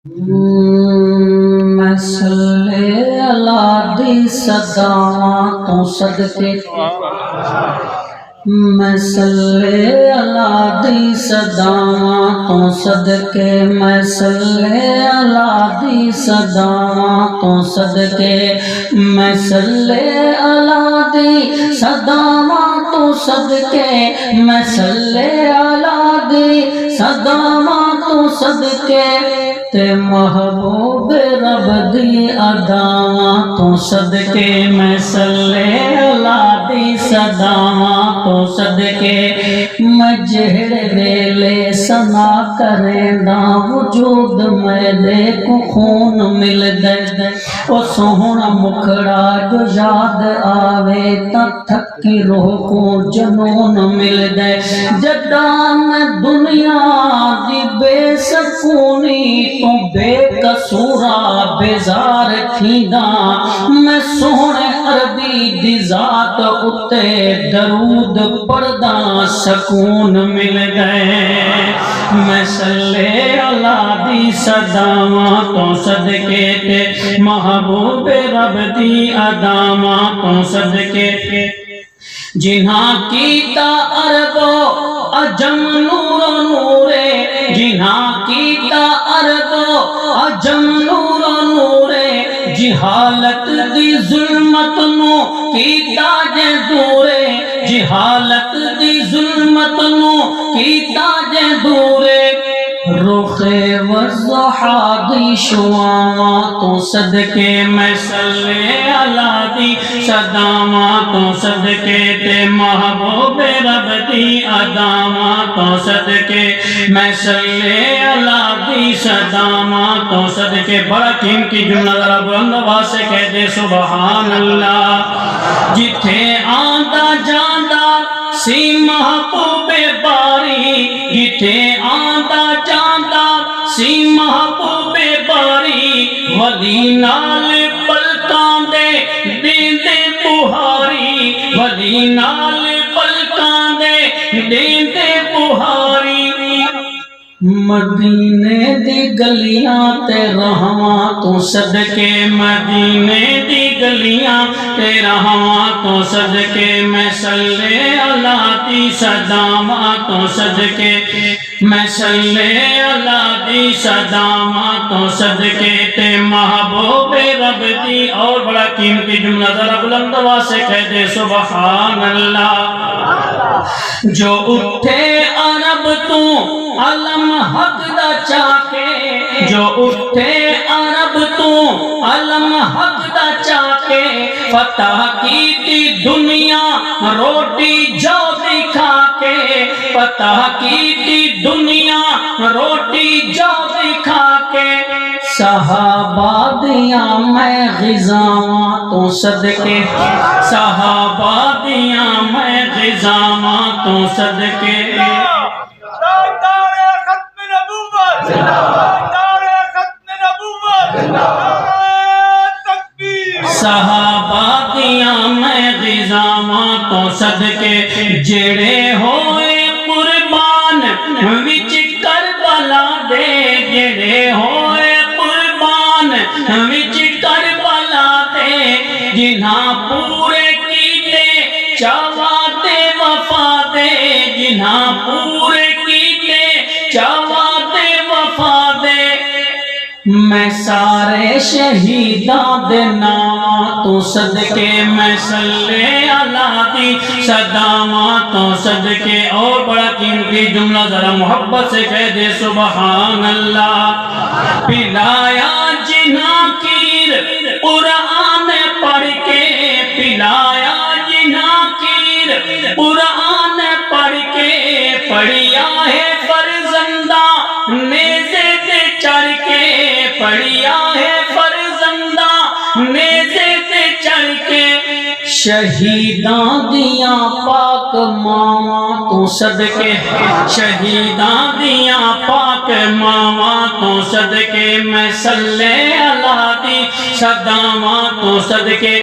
میں صلی اللہ دی صداواں تو صدقے میں صلی اللہ دی صداواں تو صدقے میں صلی اللہ دی صداواں تو صدقے میں صلی اللہ دی صداواں تو صدقے میں صلی اللہ دی صداواں تو صدقے تے محبوب رب دی اداواں تو صدقے میں صلی اللہ دی صداواں تو صدقے میں جہڑے ویلے سنا کریندا وجود میرے کو خون مل دے او سوہنا مکھڑا جو یاد آوے تا تھکی روح کو جنون مل دے جداں میں دنیا دی بے سکونی تو بے قصورا بیزار تھیندا میں سوہنے عربی دی ذات اتے درود پڑھدا سکون مل گئے میں صلی اللہ دی صداواں تو صدقے تے محبوب رب دی اداواں تو صدقے جنہاں کیتا عرب و عجم نور و نورے جنہاں کیتا عرب و عجم نور و نورے جہالت دی ظلمت نو کیتا جے دورے جہالت دی ظلمت نو کیتا جے دورے رخ والضحا دی شعاواں تو صدقے میں صلی اللہ دی صداواں تو صدقے تے محبوب رب دی اداواں تو صدقے میں صلی اللہ دی صداواں تو صدقے بڑا قیمتی جملہ ذرا بلند آواز سے کہہ دے سبحان اللہ جتھے آندا جاندا سی محبوب باری جتھے آندا جاندا سی محبوب باری ولی نال پلکاں دے دیندے بہاری ولی نال پلکاں دے دیندے بہاری مدینے دی گلیاں تے رہواں تو صدقے مدینے دی گلیاں تے رہواں تو صدقے میں صلی اللہ دی صداواں تو صدقے میں صلی اللہ دی صداواں تو صدقے تے محبوب رب دی اور بڑا قیمتی جملہ ذرا بلند آواز سے کہہ دے سبحان اللہ جو اٹھے عرب تو علم حق دا چاکے جو اٹھے عرب تو علم حق دا چاکے فتح کی دنیا روٹی جو دکھا کے فتح کی دنیا روٹی جو دکھا کے صحابہ دیاں میں غزاواں تو صدقے صحابہ دیاں میں غزاواں تو صدقے صحابہ دیاں میں غزاواں تو صدقے جڑے ہوئے قربان وچ کربلا دے جڑے ہوئے قربان وچ کربلا دے جنہاں پورے کیتے چاواں تے وفا دے جنہاں پورے کیتے چاواں تے وفا دے میں سارے شہیداں دے نام تو صدقے میں صلی اللہ دی صداواں تو صدقے اور بڑا قیمتی جملہ ذرا محبت سے کہہ دے سبحان اللہ پلایا جنہاں کیر قرآن پڑھ کے پلایا جنہاں کیر قرآن پڑھ کے پڑھیا ہے فرزندہ نیزے تے چڑھ کے پڑھیا ہے فرزندہ نیزے تے چڑھ کے شہیداں دیاں پاک ماواں تو صدقے شہیداں دیاں پاک ماواں تو صدقے میں صلی اللہ دی صداواں تو صدقے